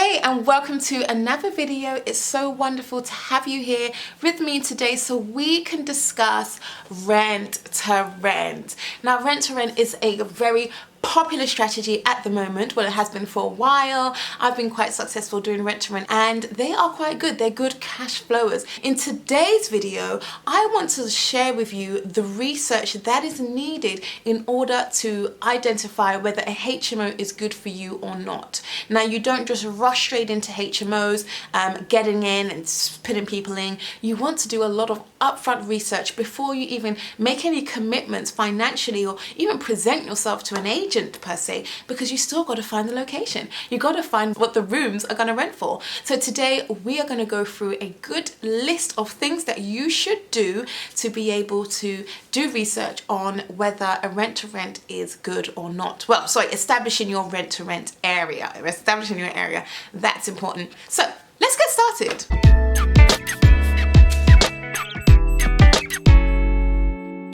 Hey, and welcome to another video. It's so wonderful to have you here with me today so we can discuss rent to rent. Now, rent to rent is a very popular strategy at the moment. Well, it has been for a while. I've been quite successful doing rent to rent and they are quite good. They're good cash flowers. In today's video, I want to share with you the research that is needed in order to identify whether a HMO is good for you or not. Now, you don't just rush straight into HMOs, getting in and putting people in. You want to do a lot of upfront research before you even make any commitments financially or even present yourself to an agent per se, because you still got to find the location. You got to find what the rooms are going to rent for. So today we are going to go through a good list of things that you should do to be able to do research on whether a rent to rent is good or not. Well, sorry, establishing your rent to rent area. Establishing your area, that's important. So let's get started.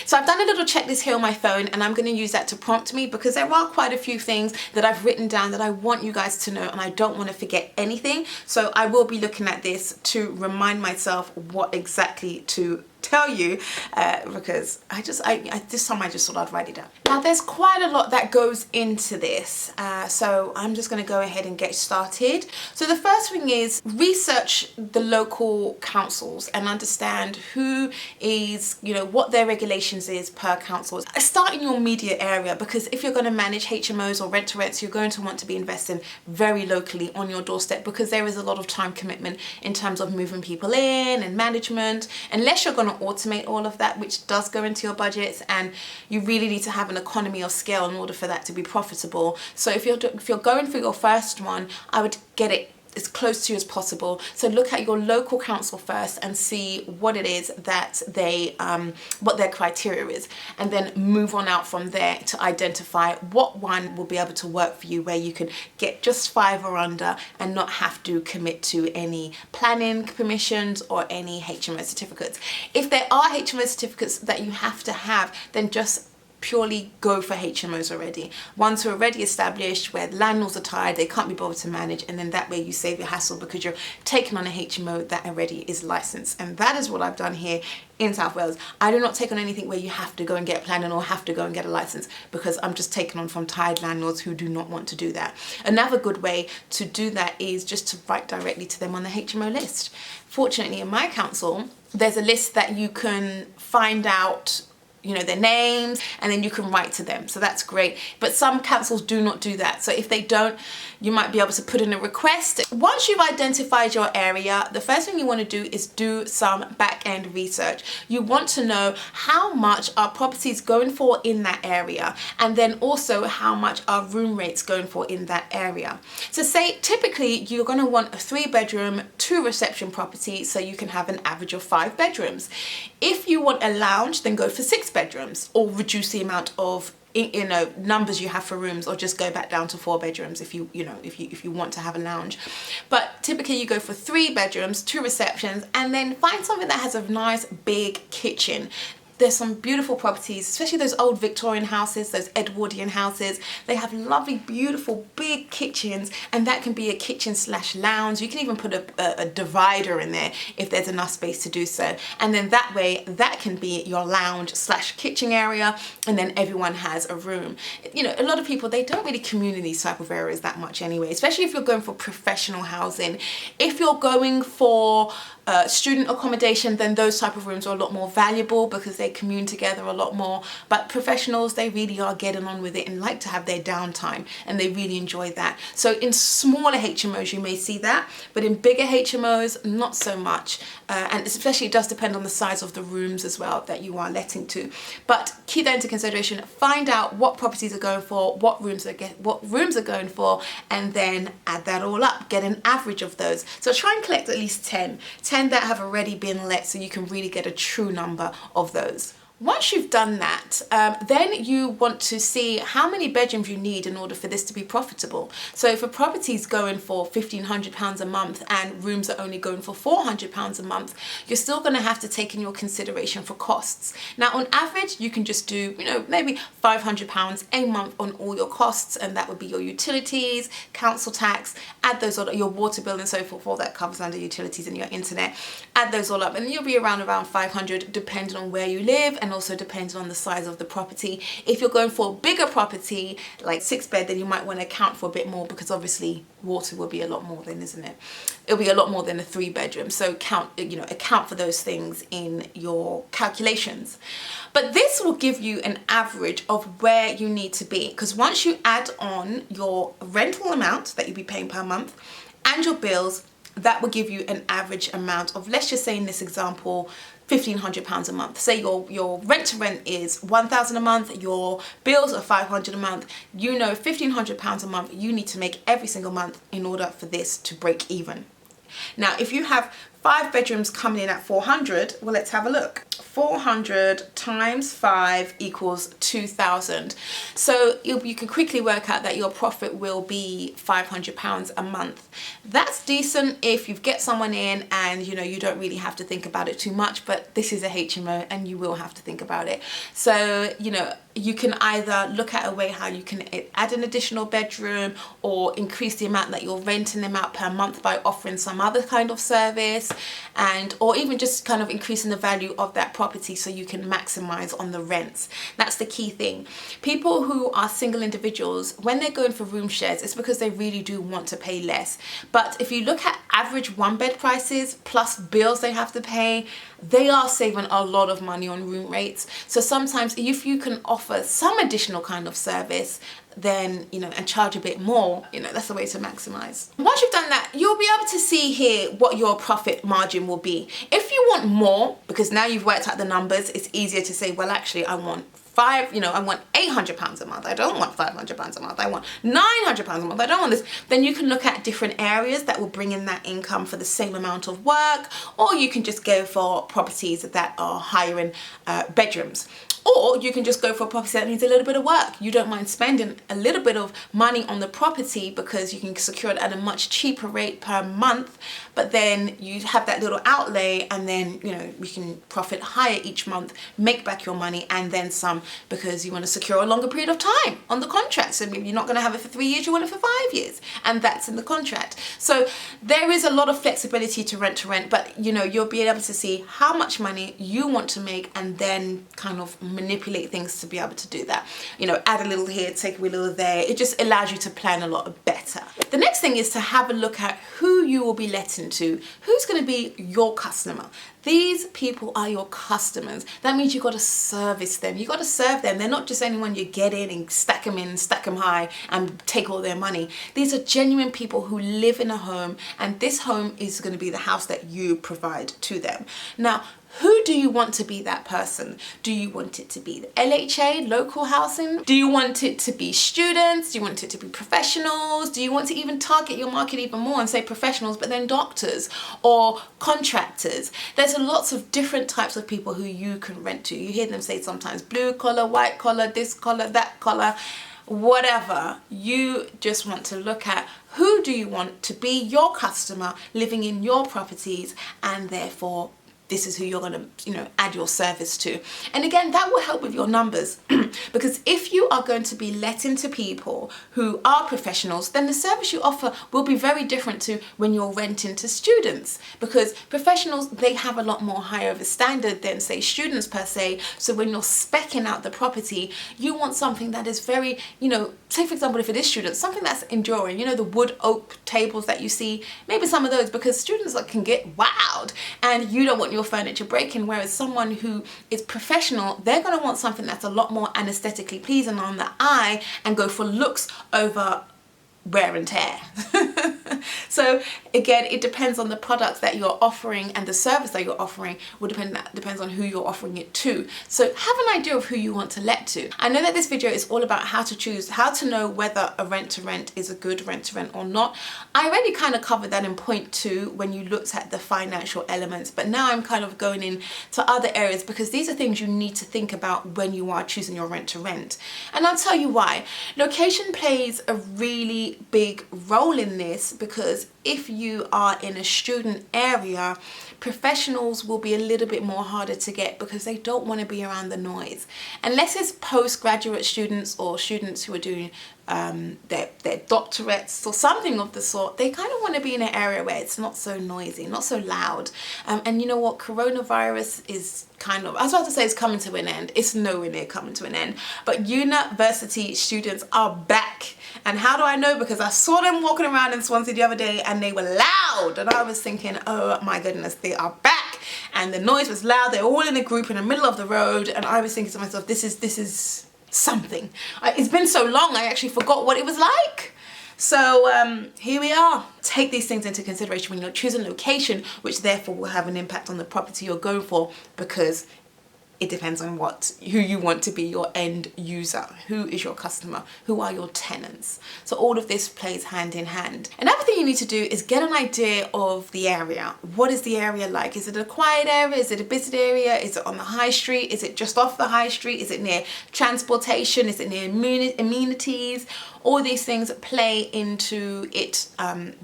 So I've done a little checklist here on my phone and I'm going to use that to prompt me because there are quite a few things that I've written down that I want you guys to know and I don't want to forget anything. So I will be looking at this to remind myself what exactly to tell you because this time I just thought I'd write it down. Now there's quite a lot that goes into this, so I'm just going to go ahead and get started. So the first thing is research the local councils and understand who is, what their regulations is per council. Start in your immediate area because if you're going to manage HMOs or rent to rents, you're going to want to be investing very locally on your doorstep because there is a lot of time commitment in terms of moving people in and management, unless you're going to automate all of that, which does go into your budgets, and you really need to have an economy of scale in order for that to be profitable. So if you're going for your first one, I would get it as close to you as possible. So look at your local council first and see what it is that they what their criteria is, and then move on out from there to identify what one will be able to work for you, where you can get just 5 or under and not have to commit to any planning permissions or any HMO certificates. If there are HMO certificates that you have to have, then just purely go for HMOs already. Ones who are already established, where landlords are tired, they can't be bothered to manage, and then that way you save your hassle because you're taking on a HMO that already is licensed. And that is what I've done here in South Wales. I do not take on anything where you have to go and get planning or have to go and get a license, because I'm just taking on from tired landlords who do not want to do that. Another good way to do that is just to write directly to them on the HMO list. Fortunately, in my council, there's a list that you can find out their names, and then you can write to them. So that's great. But some councils do not do that. So if they don't, you might be able to put in a request. Once you've identified your area, the first thing you want to do is do some back-end research. You want to know how much are properties going for in that area, and then also how much are room rates going for in that area. So say typically you're going to want a 3-bedroom, 2-reception property, so you can have an average of 5 bedrooms. If you want a lounge, then go for 6 bedrooms, or reduce the amount of numbers you have for rooms, or just go back down to 4 bedrooms if you want to have a lounge. But typically you go for 3 bedrooms, 2 receptions, and then find something that has a nice big kitchen. There's some beautiful properties, especially those old Victorian houses, those Edwardian houses. They have lovely, beautiful, big kitchens, and that can be a kitchen / lounge. You can even put a divider in there if there's enough space to do so. And then that way, that can be your lounge / kitchen area, and then everyone has a room. A lot of people, they don't really commune in these type of areas that much anyway, especially if you're going for professional housing. If you're going for student accommodation, then those type of rooms are a lot more valuable because they commune together a lot more. But professionals, they really are getting on with it and like to have their downtime, and they really enjoy that. So in smaller HMOs you may see that, but in bigger HMOs not so much, and especially it does depend on the size of the rooms as well that you are letting to. But keep that into consideration. Find out what properties are going for, what rooms are going for, and then add that all up. Get an average of those. So try and collect at least 10 that have already been let, so you can really get a true number of those. Once you've done that, then you want to see how many bedrooms you need in order for this to be profitable. So if a property is going for £1,500 a month and rooms are only going for £400 a month, you're still going to have to take in your consideration for costs. Now, on average, you can just do, maybe £500 a month on all your costs, and that would be your utilities, council tax, add those all up, your water bill and so forth, all that covers under utilities and your internet, add those all up, and you'll be around 500 depending on where you live, and also depends on the size of the property. If you're going for a bigger property, like 6-bed, then you might want to account for a bit more, because obviously water will be a lot more then, isn't it? It'll be a lot more than a 3-bedroom. So account for those things in your calculations. But this will give you an average of where you need to be, because once you add on your rental amount that you'll be paying per month and your bills, that will give you an average amount of, let's just say in this example, £1,500 a month. Say your rent to rent is £1,000 a month, your bills are £500 a month. £1,500 a month you need to make every single month in order for this to break even. Now, if you have 5 bedrooms coming in at 400, well, let's have a look. 400 times 5 equals 2,000. So you can quickly work out that your profit will be £500 a month. That's decent if you get someone in and you don't really have to think about it too much, but this is a HMO and you will have to think about it. So you can either look at a way how you can add an additional bedroom, or increase the amount that you're renting them out per month by offering some other kind of service, or even just kind of increasing the value of that property so you can maximize on the rents. That's the key thing. People who are single individuals, when they're going for room shares, it's because they really do want to pay less. But if you look at average 1-bed prices plus bills they have to pay, they are saving a lot of money on room rates. So sometimes if you can offer some additional kind of service, then and charge a bit more, that's the way to maximize. Once you've done that, you'll be able to see here what your profit margin will be. If you want more, because now you've worked out the numbers, it's easier to say, well, actually I want I want £800 a month. I don't want £500 a month. I want £900 a month. I don't want this. Then you can look at different areas that will bring in that income for the same amount of work, or you can just go for properties that are higher in bedrooms. Or you can just go for a property that needs a little bit of work. You don't mind spending a little bit of money on the property because you can secure it at a much cheaper rate per month, but then you have that little outlay, and then you can profit higher each month, make back your money and then some, because you want to secure a longer period of time on the contract. So maybe you're not going to have it for 3 years, you want it for 5 years, and that's in the contract. So there is a lot of flexibility to rent, but you'll be able to see how much money you want to make, and then kind of manipulate things to be able to do that. Add a little here, take away a little there. It just allows you to plan a lot better. The next thing is to have a look at who you will be letting to. Who's going to be your customer? These people are your customers. That means you've got to service them. You've got to serve them. They're not just anyone you get in, stack them high and take all their money. These are genuine people who live in a home, and this home is going to be the house that you provide to them. Now, who do you want to be that person? Do you want it to be the LHA, local housing? Do you want it to be students? Do you want it to be professionals? Do you want to even target your market even more and say professionals, but then doctors or contractors? There's lots of different types of people who you can rent to. You hear them say sometimes blue collar, white collar, this collar, that collar, whatever. You just want to look at who do you want to be your customer living in your properties, and therefore this is who you're going to, add your service to. And again, that will help with your numbers because if you are going to be letting to people who are professionals, then the service you offer will be very different to when you're renting to students, because professionals, they have a lot more higher of a standard than say students per se. So when you're speccing out the property, you want something that is very, say for example, if it is students, something that's enduring, the wood oak tables that you see, maybe some of those, because students can get wild and you don't want your furniture breaking, whereas someone who is professional, they're going to want something that's a lot more aesthetically pleasing on the eye and go for looks over wear and tear. So So again, it depends on the products that you're offering, and the service that you're offering will depends on who you're offering it to. So have an idea of who you want to let to. I know that this video is all about how to know whether a rent to rent is a good rent to rent or not. I already kind of covered that in point 2 when you looked at the financial elements, but now I'm kind of going into other areas because these are things you need to think about when you are choosing your rent to rent. And I'll tell you why. Location plays a really big role in this, because if you are in a student area, professionals will be a little bit more harder to get because they don't want to be around the noise. Unless it's postgraduate students or students who are doing their doctorates or something of the sort, they kind of want to be in an area where it's not so noisy, not so loud. And you know what, coronavirus is kind of, I was about to say it's coming to an end. It's nowhere near coming to an end. But university students are back. And how do I know? Because I saw them walking around in Swansea the other day and they were loud. And I was thinking, oh my goodness, they are back. And the noise was loud. They're all in a group in the middle of the road. And I was thinking to myself, this is something. It's been so long, I actually forgot what it was like. So here we are. Take these things into consideration when you're choosing location, which therefore will have an impact on the property you're going for, because it depends on who you want to be your end user. Who is your customer? Who are your tenants? So all of this plays hand in hand. Another thing you need to do is get an idea of the area. What is the area like? Is it a quiet area? Is it a busy area? Is it on the high street? Is it just off the high street? Is it near transportation? Is it near amenities? All these things play into it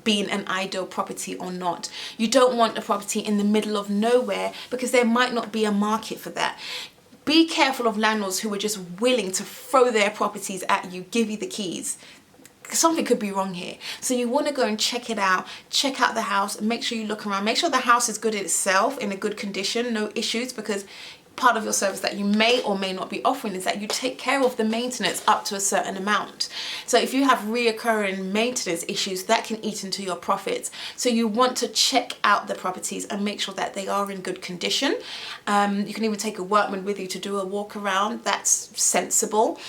being an ideal property or not. You don't want a property in the middle of nowhere because there might not be a market for that. Be careful of landlords who are just willing to throw their properties at you, give you the keys. Something could be wrong here. So you want to go and check it out, check out the house, make sure you look around, make sure the house is good itself, in a good condition, no issues, because part of your service that you may or may not be offering is that you take care of the maintenance up to a certain amount. So if you have reoccurring maintenance issues, that can eat into your profits. So you want to check out the properties and make sure that they are in good condition. You can even take a workman with you to do a walk around. That's sensible.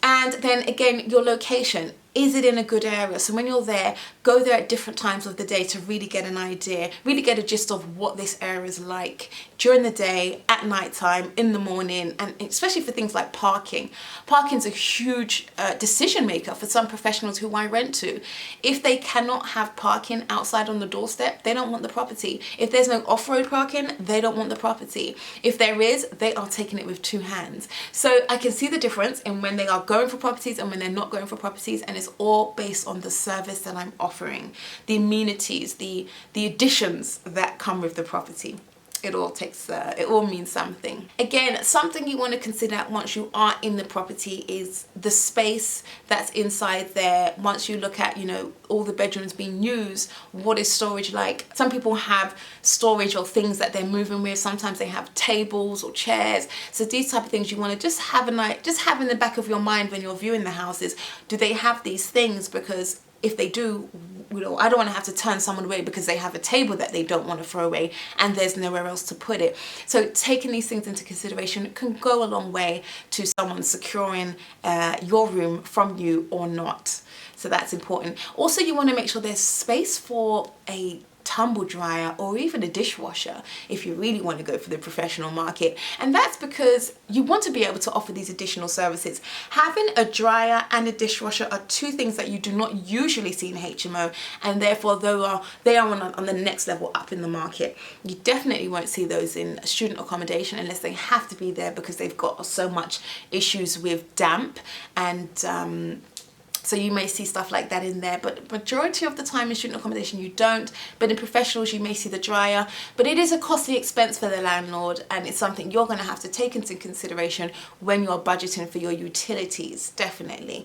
And then again, your location. Is it in a good area? So when you're there, go there at different times of the day to really get an idea, really get a gist of what this area is like during the day, at night time, in the morning, and especially for things like parking. Parking's a huge decision maker for some professionals who I rent to. If they cannot have parking outside on the doorstep, they don't want the property. If there's no off-road parking, they don't want the property. If there is, they are taking it with 2 hands. So I can see the difference in when they are going for properties and when they're not going for properties, and it's all based on the service that I'm offering, the amenities, the additions that come with the property. It all means something. Again, something you want to consider once you are in the property is the space that's inside there. Once you look at, all the bedrooms being used, what is storage like? Some people have storage or things that they're moving with. Sometimes they have tables or chairs. So these type of things you want to just have in the back of your mind when you're viewing the houses. Do they have these things? Because if they do, I don't want to have to turn someone away because they have a table that they don't want to throw away and there's nowhere else to put it. So taking these things into consideration can go a long way to someone securing your room from you or not. So that's important. Also, you want to make sure there's space for a tumble dryer or even a dishwasher if you really want to go for the professional market. And that's because you want to be able to offer these additional services. Having a dryer and a dishwasher are 2 things that you do not usually see in HMO, and therefore they are on the next level up in the market. You definitely won't see those in student accommodation unless they have to be there because they've got so much issues with damp and so you may see stuff like that in there, but majority of the time in student accommodation you don't. But in professionals you may see the dryer, but it is a costly expense for the landlord, and it's something you're going to have to take into consideration when you're budgeting for your utilities, definitely.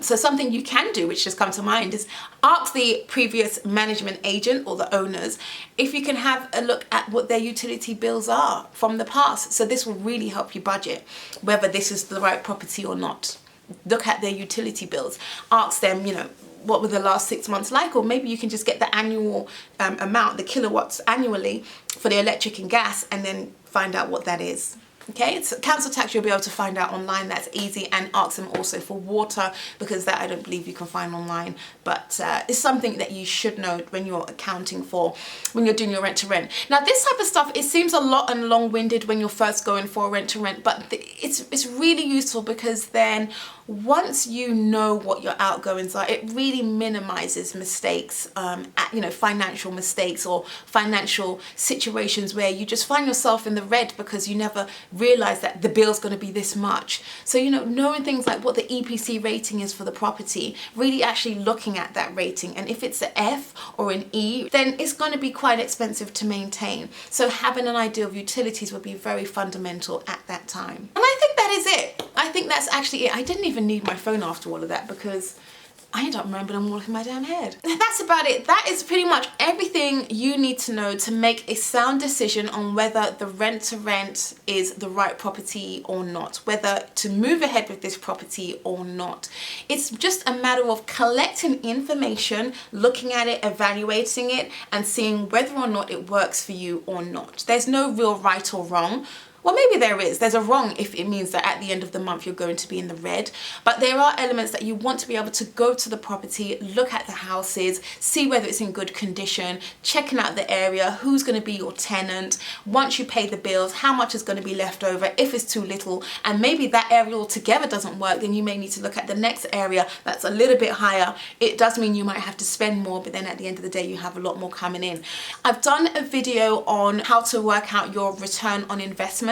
So something you can do, which just come to mind, is ask the previous management agent or the owners if you can have a look at what their utility bills are from the past. So this will really help you budget whether this is the right property or not. Look at their utility bills, ask them, what were the last 6 months like, or maybe you can just get the annual amount, the kilowatts annually for the electric and gas, and then find out what that is. Okay, it's council tax you'll be able to find out online, that's easy, and ask them also for water, because that I don't believe you can find online, but it's something that you should know when you're accounting for, when you're doing your rent to rent. Now this type of stuff, it seems a lot and long-winded when you're first going for a rent to rent, but it's really useful, because then once you know what your outgoings are, it really minimizes mistakes, you know, financial mistakes or financial situations where you just find yourself in the red because you never realize that the bill's going to be this much. So, you know, knowing things like what the EPC rating is for the property, really actually looking at that rating, and if it's an F or an E, then it's going to be quite expensive to maintain. So having an idea of utilities would be very fundamental at that time. And I think that is it. I think that's actually it. I didn't even need my phone after all of that, because I ended up remembering them all in my damn head. That's about it. That is pretty much everything you need to know to make a sound decision on whether the rent to rent is the right property or not, whether to move ahead with this property or not. It's just a matter of collecting information, looking at it, evaluating it, and seeing whether or not it works for you or not. There's no real right or wrong. Well, maybe there is. There's a wrong if it means that at the end of the month you're going to be in the red. But there are elements that you want to be able to go to the property, look at the houses, see whether it's in good condition, checking out the area, who's going to be your tenant, once you pay the bills, how much is going to be left over, if it's too little, and maybe that area altogether doesn't work, then you may need to look at the next area that's a little bit higher. It does mean you might have to spend more, but then at the end of the day you have a lot more coming in. I've done a video on how to work out your return on investment,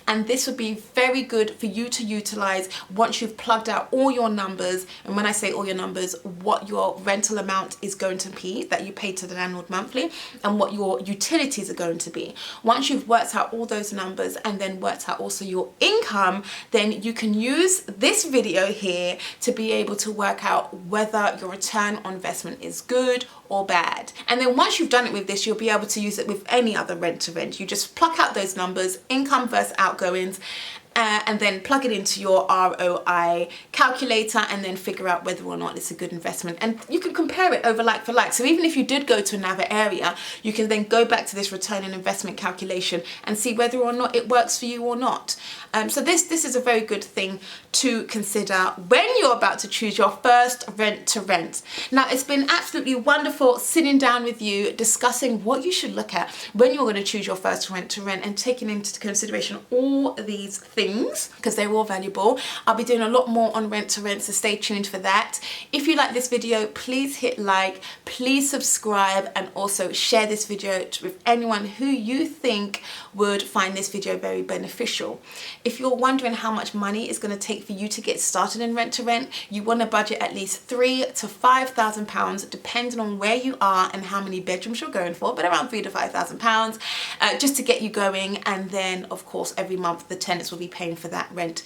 and this would be very good for you to utilize once you've plugged out all your numbers. And when I say all your numbers, what your rental amount is going to be that you pay to the landlord monthly, and what your utilities are going to be. Once you've worked out all those numbers and then worked out also your income, then you can use this video here to be able to work out whether your return on investment is good or bad. And then once you've done it with this, you'll be able to use it with any other rent to rent. You just pluck out those numbers, income versus outgoings, and then plug it into your ROI calculator, and then figure out whether or not it's a good investment. And you can compare it over like for like. So even if you did go to another area, you can then go back to this return on investment calculation and see whether or not it works for you or not. So this is a very good thing to consider when you're about to choose your first rent to rent. Now, it's been absolutely wonderful sitting down with you, discussing what you should look at when you're going to choose your first rent to rent, and taking into consideration all these things, because they're all valuable. I'll be doing a lot more on rent to rent, so stay tuned for that. If you like this video, please hit like, please subscribe, and also share this video with anyone who you think would find this video very beneficial. If you're wondering how much money it's going to take for you to get started in rent to rent, you want to budget at least £3,000 to £5,000, depending on where you are and how many bedrooms you're going for, but around £3,000 to £5,000, just to get you going. And then of course every month the tenants will be paying for that rent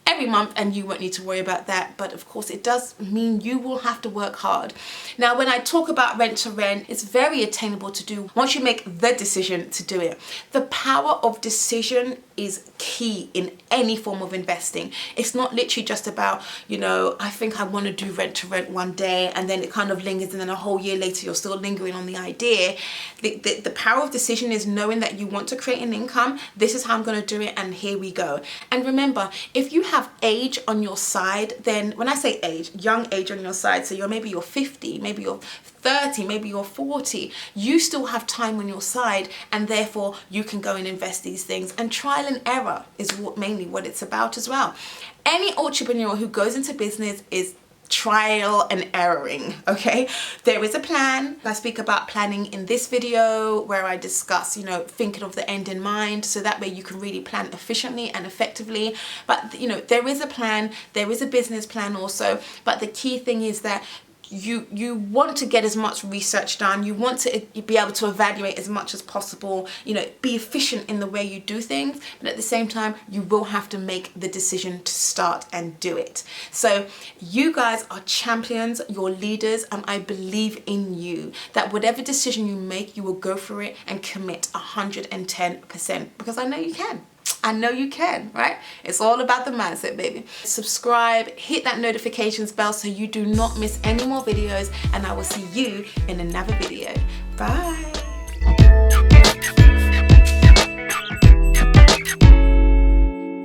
every month, and you won't need to worry about that. But of course it does mean you will have to work hard. Now, when I talk about rent to rent, it's very attainable to do once you make the decision to do it. The power of decision is key in any form of investing. It's not literally just about, you know, I think I want to do rent to rent one day, and then it kind of lingers, and then a whole year later you're still lingering on the idea. The power of decision is knowing that you want to create an income. This is how I'm going to do it, and here we go. And remember, if you have age on your side, then when I say age, young age on your side, so maybe you're 50, maybe you're 30, maybe you're 40, you still have time on your side, and therefore you can go and invest these things. And trial and error is mainly what it's about as well. Any entrepreneur who goes into business is trial and erroring. Okay, there is a plan. I speak about planning in this video, where I discuss, you know, thinking of the end in mind, so that way you can really plan efficiently and effectively. But you know, there is a plan, there is a business plan also, but the key thing is that you want to get as much research done, you want to be able to evaluate as much as possible, you know, be efficient in the way you do things, but at the same time you will have to make the decision to start and do it. So you guys are champions, you're leaders, and I believe in you that whatever decision you make, you will go for it and commit 110%, because I know you can. I know you can, right? It's all about the mindset, baby. Subscribe, hit that notifications bell so you do not miss any more videos, and I will see you in another video. Bye.